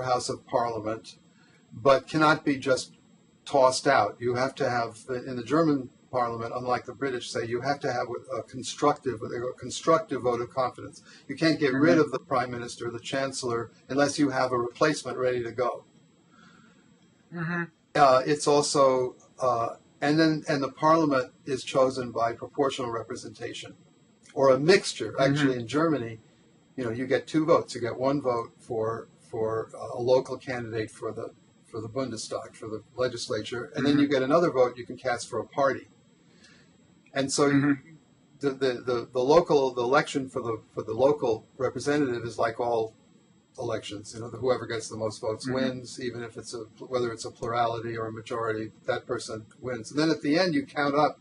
house of Parliament, but cannot be just tossed out. You have to have, in the German Parliament, unlike the British, say, you have to have a constructive vote of confidence. You can't get rid of the prime minister, the chancellor, unless you have a replacement ready to go. Mm-hmm. It's also, and the Parliament is chosen by proportional representation, or a mixture. Actually, in Germany, you know, you get two votes. You get one vote for a local candidate for the Bundestag, for the legislature, and then you get another vote you can cast for a party. And so the election for the local representative is like all elections. You know, whoever gets the most votes wins, even if whether it's a plurality or a majority, that person wins. And then at the end, you count up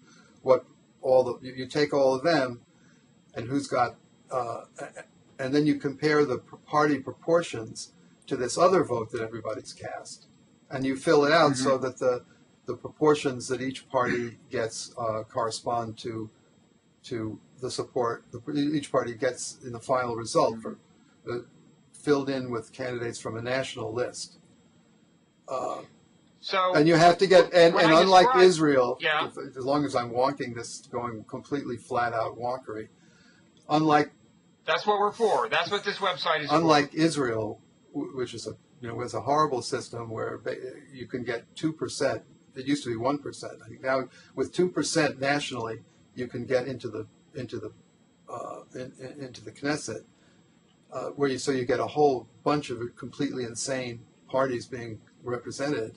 you take all of them, and who's got, and then you compare the party proportions to this other vote that everybody's cast, and you fill it out so that the proportions that each party gets correspond to the support each party gets in the final result, filled in with candidates from a national list. And you have to get, and unlike Israel, as long as I'm wonking this, going completely flat out wonkery, that's what we're for. That's what this website is. Unlike Israel, which is a horrible system where you can get 2%. It used to be 1%. I think now with 2% nationally, you can get into the Knesset, where you get a whole bunch of completely insane parties being represented.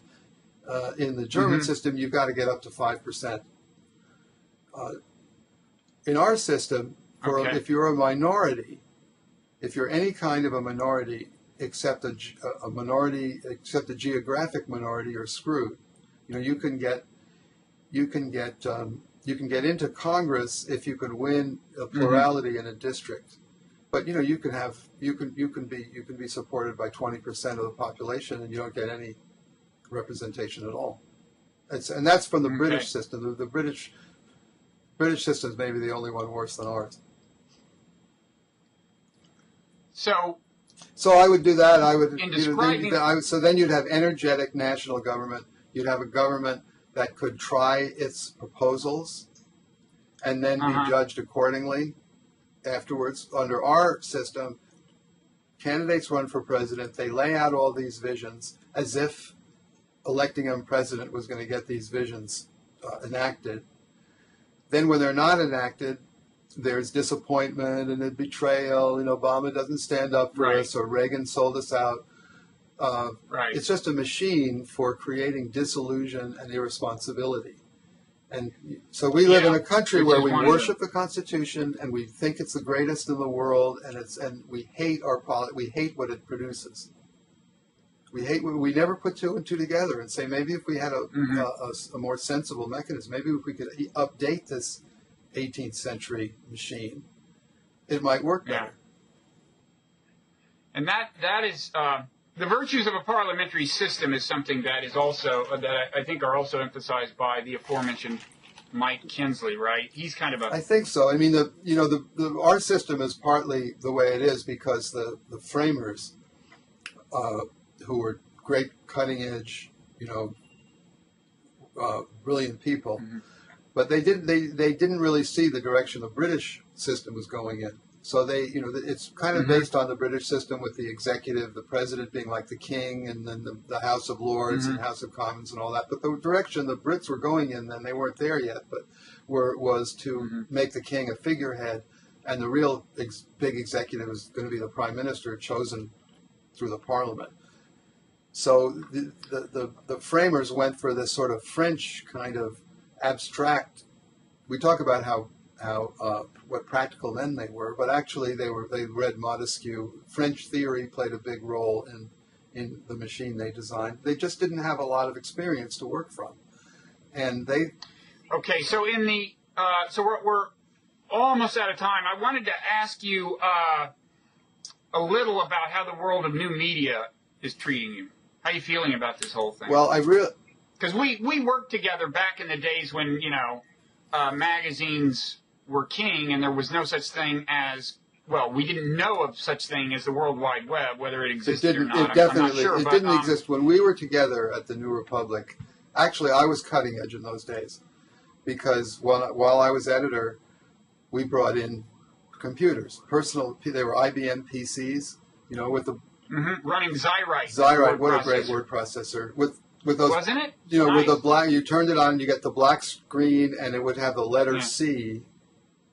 In the German system, you've got to get up to 5%. In our system, if you're a minority, if you're any kind of a minority except a geographic minority, you're screwed. You know, you can get into Congress if you can win a plurality in a district. But you know, you can be supported by 20% of the population, and you don't get any representation at all. And that's from the British system. The British system is maybe the only one worse than ours. So I would do that. I would. So then you'd have energetic national government. You'd have a government that could try its proposals and then be judged accordingly afterwards. Under our system, candidates run for president. They lay out all these visions as if electing them president was going to get these visions enacted. Then when they're not enacted, there's disappointment and betrayal, and Obama doesn't stand up for us, or Reagan sold us out. Right. It's just a machine for creating disillusion and irresponsibility. And so we live in a country where we worship the Constitution and we think it's the greatest in the world, and we hate we hate what it produces. We never put two and two together and say, maybe if we had a more sensible mechanism, maybe if we could update this 18th century machine, it might work better. Yeah. And that is the virtues of a parliamentary system is something that is also that I think are also emphasized by the aforementioned Mike Kinsley, right? He's kind of a. I think so. I mean, our system is partly the way it is because the framers, who were great cutting edge, brilliant people, but they didn't really see the direction the British system was going in. So it's kind of based on the British system with the executive, the president being like the king, and then the House of Lords and House of Commons and all that. But the direction the Brits were going in, then they weren't there yet, but was to make the king a figurehead, and the real big executive was going to be the prime minister chosen through the parliament. So the framers went for this sort of French kind of abstract. We talk about how what practical men they were, but actually they read Montesquieu. French theory played a big role in the machine they designed. They just didn't have a lot of experience to work from, and they. Okay, so so we're almost out of time. I wanted to ask you a little about how the world of new media is treating you. How are you feeling about this whole thing? Well, because we worked together back in the days when magazines were king, and there was no such thing as, we didn't know of such thing as the World Wide Web, whether it existed or not. I'm not sure, it didn't exist. When we were together at the New Republic, actually I was cutting edge in those days, because while I was editor, we brought in computers, they were IBM PCs, with the... running Wright. Wright, what a great word processor. With those, wasn't it? Nice. With the black, you turned it on, you get the black screen, and it would have the letter C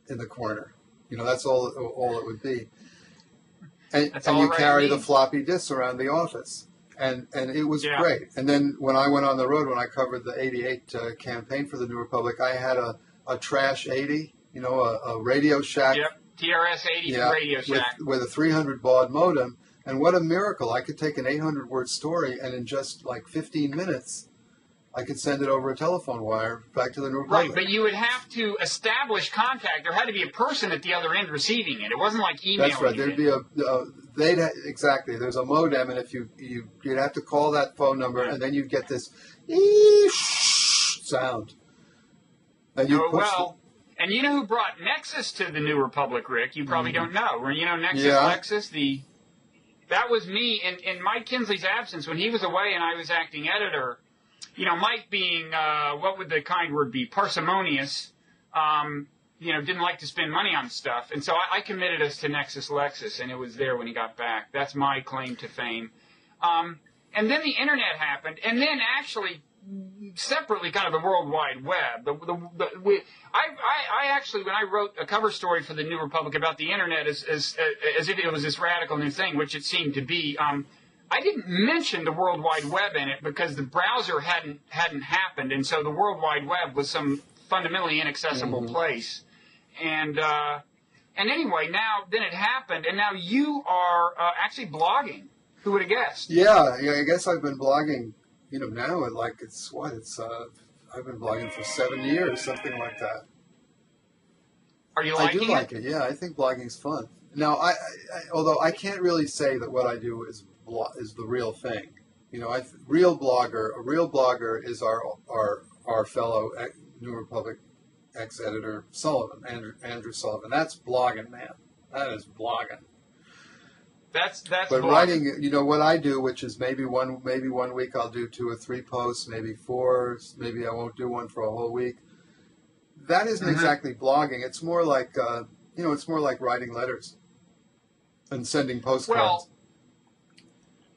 in the corner. That's all it would be. And you carry the floppy disks around the office. And it was great. And then when I went on the road, when I covered the 88 campaign for the New Republic, I had a Trash 80, a Radio Shack. Yep, TRS-80 Radio Shack. With a 300 baud modem. And what a miracle. I could take an 800-word story, and in just like 15 minutes, I could send it over a telephone wire back to the New Republic. Right, but you would have to establish contact. There had to be a person at the other end receiving it. It wasn't like email. That's right. There'd be exactly. There's a modem, and if you'd have to call that phone number, and then you'd get this sound. And and you know who brought Nexus to the New Republic, Rick? You probably don't know. Nexus, Lexus, that was me in Mike Kinsley's absence when he was away and I was acting editor. Mike being, what would the kind word be, parsimonious, didn't like to spend money on stuff. And so I committed us to Nexus Lexus, and it was there when he got back. That's my claim to fame. And then the Internet happened, and then actually separately kind of the World Wide Web. I actually, when I wrote a cover story for the New Republic about the Internet as if it was this radical new thing, which it seemed to be, I didn't mention the World Wide Web in it because the browser hadn't happened, and so the World Wide Web was some fundamentally inaccessible place. And anyway, then it happened, and now you are actually blogging. Who would have guessed? Yeah, I guess I've been blogging. Now I've been blogging for 7 years, something like that. Are you liking it? I do like it. Yeah, I think blogging's fun. Now, although I can't really say that what I do is the real thing. A real blogger is our fellow New Republic ex-editor Sullivan, Andrew Sullivan. That's blogging, man. That is blogging. That's but blogging. Writing, what I do, which is maybe one week I'll do 2 or 3 posts, maybe 4, maybe I won't do one for a whole week. That isn't exactly blogging. It's more like it's more like writing letters and sending postcards.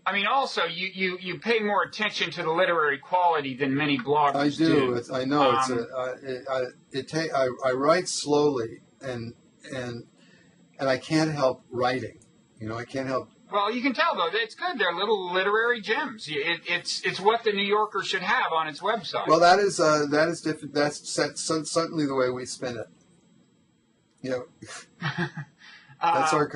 Well, also you pay more attention to the literary quality than many bloggers I do. I know. I write slowly, and I can't help writing. I can't help Well, you can tell though it's good. They're little literary gems. It's what the New Yorker should have on its website. Well, that is different. That's certainly the way we spin it. You know, that's our.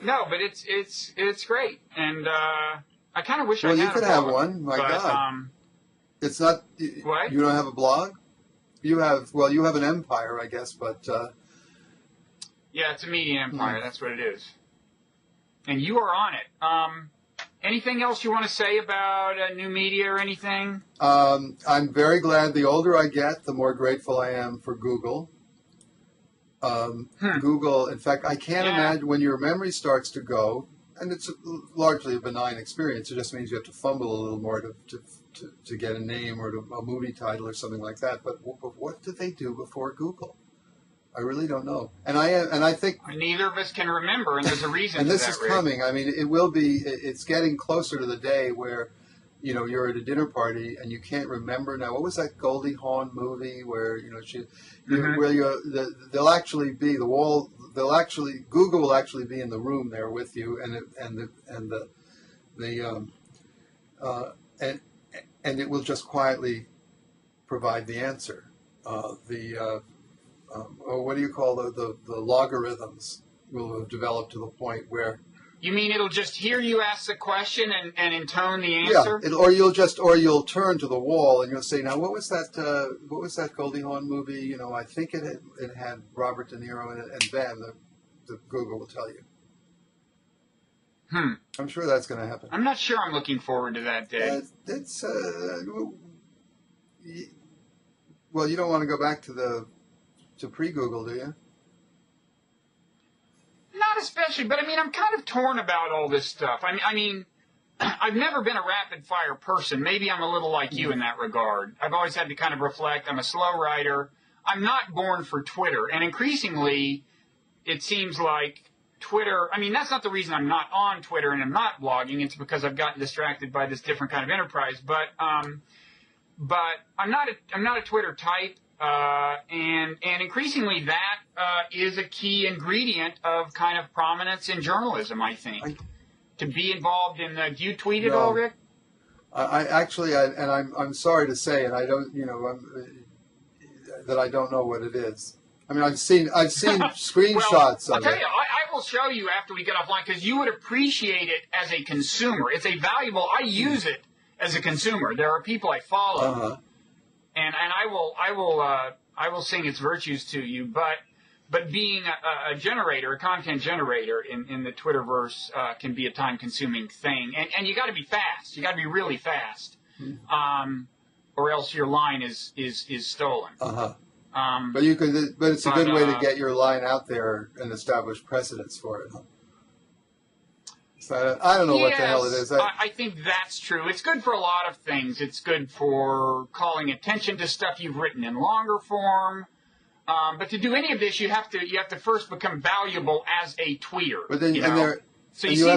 No, but it's great, and I kind of wish I had. Well, you could have one. My God, it's not. What? You don't have a blog? You have an empire, I guess, but. Yeah, it's a media empire. That's what it is. And you are on it. Anything else you want to say about new media or anything? I'm very glad. The older I get, the more grateful I am for Google. Google, in fact, I can't imagine when your memory starts to go, and it's largely a benign experience. It just means you have to fumble a little more to get a name or a movie title or something like that. But what did they do before Google? I really don't know. And I think neither of us can remember, and there's a reason. And for this that, is Rick. coming. I mean, it will be. It's getting closer to the day where, you know, you're at a dinner party and you can't remember now. What was that Goldie Hawn movie where where they'll actually be the wall. Google will actually be in the room there with you, and it will just quietly provide the answer. What do you call the logarithms will have developed to the point where. You mean it'll just hear you ask the question and intone the answer? Yeah, or you'll turn to the wall and you'll say, now what was that Goldie Hawn movie? You know, I think it had Robert De Niro in it, and then the Google will tell you. I'm sure that's going to happen. I'm not sure I'm looking forward to that day. Well, you don't want to go back to pre-Google, do you? Not especially, but I mean, I'm kind of torn about all this stuff. I mean, I've never been a rapid-fire person. Maybe I'm a little like you in that regard. I've always had to kind of reflect. I'm a slow writer. I'm not born for Twitter. And increasingly, it seems like Twitter, I mean, that's not the reason I'm not on Twitter and I'm not blogging. It's because I've gotten distracted by this different kind of enterprise. But I'm not a Twitter type. And increasingly that is a key ingredient of kind of prominence in journalism, I think. To be involved in do you tweet at all, Rick? I'm sorry to say, and I don't, that I don't know what it is. I mean, I've seen screenshots of it. I'll tell you, I will show you after we get offline because you would appreciate it as a consumer. It's a valuable. I use it as a consumer. There are people I follow, and I will sing its virtues to you. But being a generator, a content generator in the Twitterverse can be a time-consuming thing, and you got to be fast. You got to be really fast, or else your line is stolen. But it's a good way to get your line out there and establish precedence for it. Huh? So I don't know what the hell it is. I think that's true. It's good for a lot of things. It's good for calling attention to stuff you've written in longer form. But to do any of this, you have to first become valuable as a tweeter. But then, you have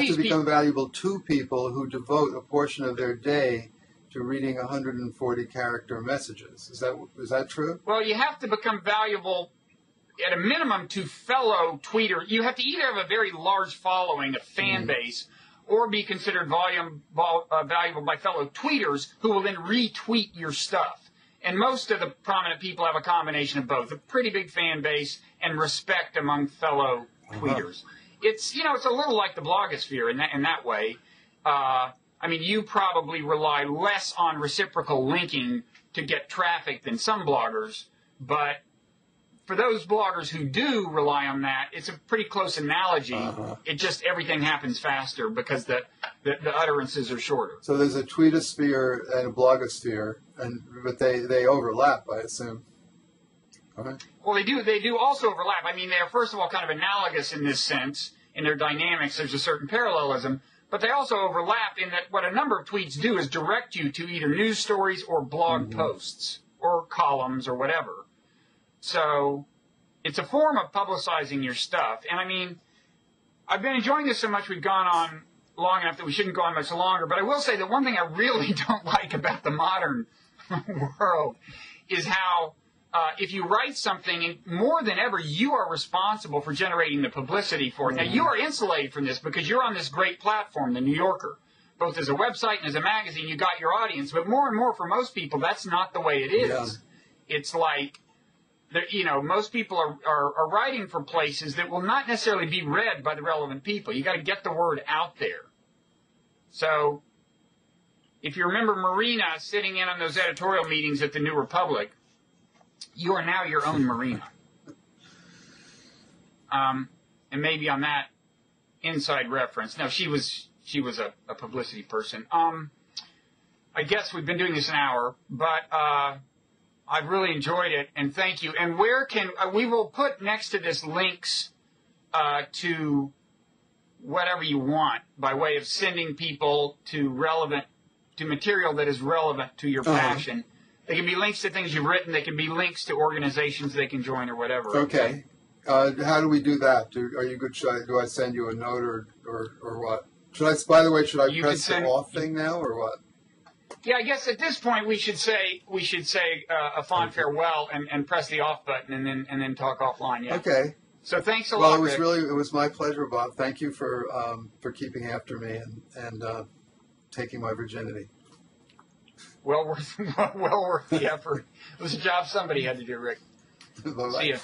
to become valuable to people who devote a portion of their day to reading 140-character messages. Is that true? Well, you have to become valuable at a minimum to fellow tweeters. You have to either have a very large following, a fan base, or be considered valuable by fellow tweeters who will then retweet your stuff. And most of the prominent people have a combination of both, a pretty big fan base and respect among fellow tweeters. It's a little like the blogosphere in that way. I mean, you probably rely less on reciprocal linking to get traffic than some bloggers, but for those bloggers who do rely on that, it's a pretty close analogy. It just, everything happens faster because the utterances are shorter. So there's a tweetosphere and a blogosphere, but they overlap, I assume. Well, they do also overlap. I mean, they are, first of all, kind of analogous in this sense. In their dynamics, there's a certain parallelism. But they also overlap in that what a number of tweets do is direct you to either news stories or blog posts or columns or whatever. So it's a form of publicizing your stuff. And I mean, I've been enjoying this so much, we've gone on long enough that we shouldn't go on much longer. But I will say that one thing I really don't like about the modern world is how if you write something, and more than ever, you are responsible for generating the publicity for it. Now, you are insulated from this because you're on this great platform, The New Yorker. Both as a website and as a magazine, you got your audience. But more and more for most people, that's not the way it is. Yeah. It's like, most people are writing for places that will not necessarily be read by the relevant people. You got to get the word out there. So, if you remember Marina sitting in on those editorial meetings at the New Republic, you are now your own Marina. And maybe on that inside reference. Now, she was a publicity person. I guess we've been doing this an hour, but I've really enjoyed it, and thank you. And where can we will put next to this links to whatever you want by way of sending people to material that is relevant to your passion. They can be links to things you've written. They can be links to organizations they can join or whatever. Okay. How do we do that? Are you good? Do I send you a note or what? By the way, should I press the off thing now or what? Yeah, I guess at this point we should say a fond farewell and press the off button and then talk offline. Yeah. Okay. So thanks a lot. Well, it was my pleasure, Bob. Thank you for keeping after me and taking my virginity. Well worth the effort. It was a job somebody had to do, Rick. Bye-bye. See ya.